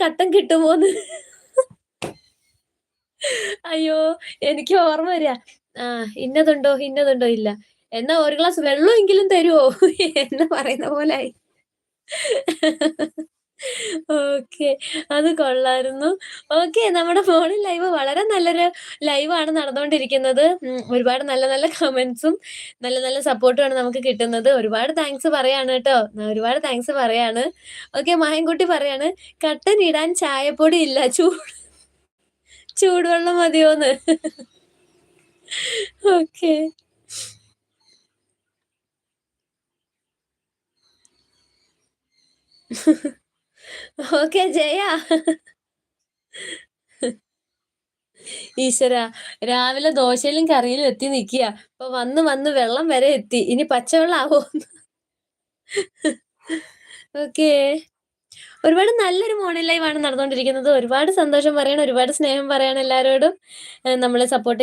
കട്ടൻ കിട്ടുമോന്ന്? അയ്യോ! എനിക്ക് ഓർമ്മ വരാ. ഇന്നതുണ്ടോ? ഇന്നതുണ്ടോ? ഇല്ല. എന്നാ ഒരു ഗ്ലാസ് വെള്ളമെങ്കിലും തരുവോ? എന്ന് പറയുന്ന പോലായി. ഓക്കെ. അത് കൊള്ളായിരുന്നു. ഓക്കെ. നമ്മുടെ ഫോണിൻ ലൈവ് വളരെ നല്ലൊരു ലൈവാണ് നടന്നുകൊണ്ടിരിക്കുന്നത്. ഒരുപാട് നല്ല നല്ല കമന്റ്സും, നല്ല നല്ല സപ്പോർട്ടുമാണ് നമുക്ക് കിട്ടുന്നത്. ഒരുപാട് താങ്ക്സ് പറയാണ് ട്ടോ. ഒരുപാട് താങ്ക്സ് പറയാണ്. ഓക്കെ. മായൻകുട്ടി പറയാണ്, "കട്ടൻ ഇടാൻ ചായപ്പൊടി ഇല്ല. ചൂടുവെള്ളം മതിയോന്ന്?" ഓക്കെ. ഓക്കെ ജയ. ഈശ്വരാ! രാവിലെ ദോശയിലും കറിയിലും എത്തി നിക്ക്യാ. ഇപ്പൊ വന്ന് വന്ന് വെള്ളം വരെ എത്തി. ഇനി പച്ചവെള്ളം ആവോന്ന്. ഓക്കേ. ഒരുപാട് നല്ലൊരു മോർണിംഗ് ലൈവാണ് നടന്നുകൊണ്ടിരിക്കുന്നത്. ഒരുപാട് സന്തോഷം പറയാണ്, ഒരുപാട് സ്നേഹം പറയാണ് എല്ലാരോടും. നമ്മളെ സപ്പോർട്ട്